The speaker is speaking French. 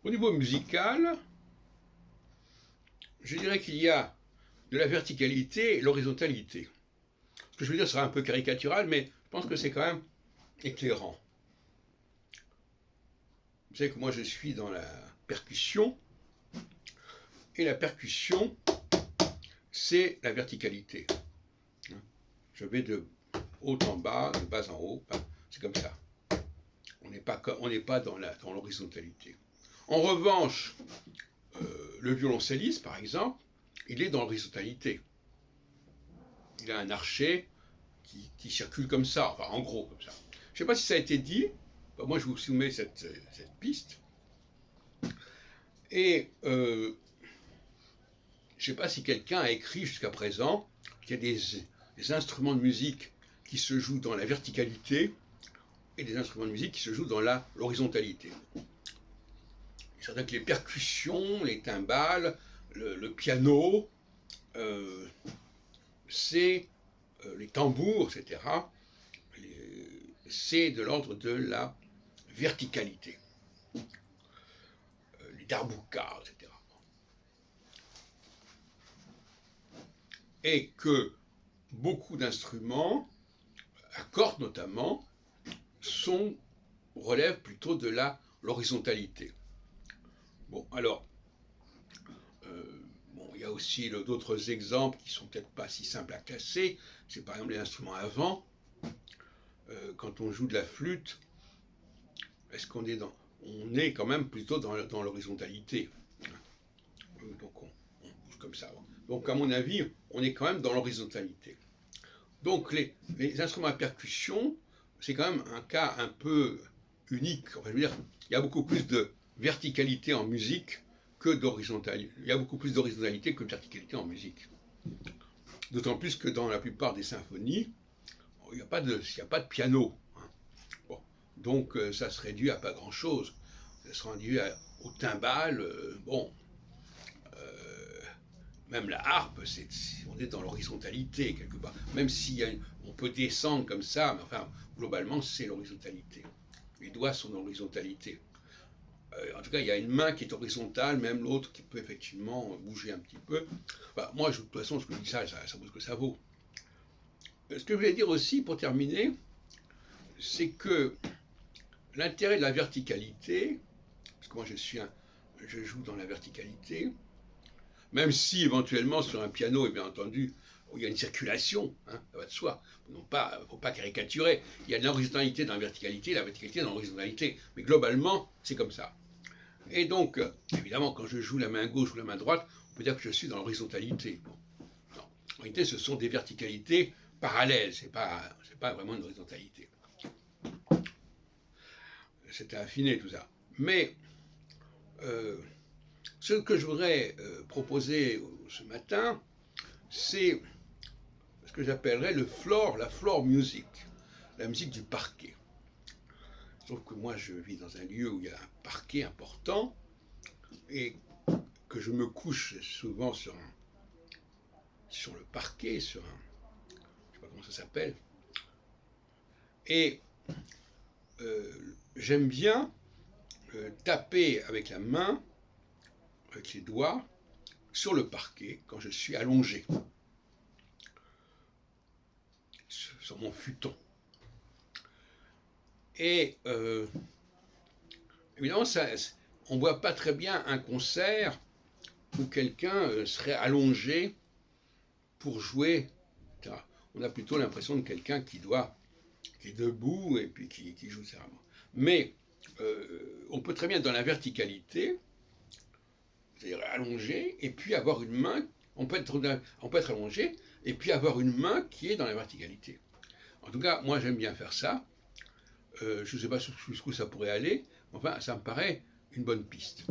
Au niveau musical, je dirais qu'il y a de la verticalité et l'horizontalité. Ce que je veux dire sera un peu caricatural, mais je pense que c'est quand même éclairant. Vous savez que moi je suis dans la percussion, et la percussion, c'est la verticalité. Je vais de haut en bas, de bas en haut, c'est comme ça. On n'est pas dans l'horizontalité. En revanche, le violoncelliste, par exemple, il est dans l'horizontalité. Il a un archet qui circule comme ça, enfin en gros comme ça. Je ne sais pas si ça a été dit, moi je vous soumets cette piste. Et je ne sais pas si quelqu'un a écrit jusqu'à présent qu'il y a des instruments de musique qui se jouent dans la verticalité et des instruments de musique qui se jouent dans l'horizontalité. C'est vrai que les percussions, les timbales, le piano, c'est les tambours, etc. C'est de l'ordre de la verticalité. Les darboukas, etc. Et que beaucoup d'instruments, à cordes notamment, relèvent plutôt de l'horizontalité. Bon, alors, il y a aussi d'autres exemples qui sont peut-être pas si simples à classer. C'est par exemple les instruments à vent. Quand on joue de la flûte, est-ce qu'on est on est quand même plutôt dans l'horizontalité. Donc on bouge comme ça. Donc à mon avis, on est quand même dans l'horizontalité. Donc les instruments à percussion, c'est quand même un cas un peu unique. Enfin, je veux dire, il y a beaucoup plus de verticalité en musique que d'horizontalité. Il y a beaucoup plus d'horizontalité que de verticalité en musique. D'autant plus que dans la plupart des symphonies, il n'y a pas de piano. Bon. Donc ça se réduit à pas grand-chose. Ça se réduit au timbal. Même la harpe, on est dans l'horizontalité quelque part. Même si on peut descendre comme ça, mais enfin, globalement, c'est l'horizontalité. Les doigts sont dans l'horizontalité. En tout cas, il y a une main qui est horizontale, même l'autre qui peut effectivement bouger un petit peu. Moi, de toute façon, ce que je dis ça vaut ce que ça vaut. Ce que je voulais dire aussi, pour terminer, c'est que l'intérêt de la verticalité, parce que moi je joue dans la verticalité, même si éventuellement sur un piano, et bien entendu, il y a une circulation, ça va de soi. Il ne faut pas caricaturer. Il y a de l'horizontalité dans la verticalité dans l'horizontalité. Mais globalement, c'est comme ça. Et donc, évidemment, quand je joue la main gauche ou la main droite, on peut dire que je suis dans l'horizontalité. Bon. Non. En réalité, ce sont des verticalités parallèles. C'est pas vraiment une horizontalité. C'est à affiner tout ça. Mais ce que je voudrais proposer ce matin, c'est ce que j'appellerais la floor music, la musique du parquet. Je trouve que moi je vis dans un lieu où il y a un parquet important et que je me couche souvent sur le parquet, je ne sais pas comment ça s'appelle, et j'aime bien taper avec la main, avec les doigts, sur le parquet quand je suis allongé sur mon futon. Et évidemment, on ne voit pas très bien un concert où quelqu'un serait allongé pour jouer. On a plutôt l'impression de quelqu'un qui est debout et puis qui joue sérieusement. Mais on peut très bien, dans la verticalité, c'est-à-dire allongé, et puis avoir une main, on peut être allongé, et puis avoir une main qui est dans la verticalité. En tout cas, moi j'aime bien faire ça. Je ne sais pas jusqu'où ça pourrait aller, enfin ça me paraît une bonne piste.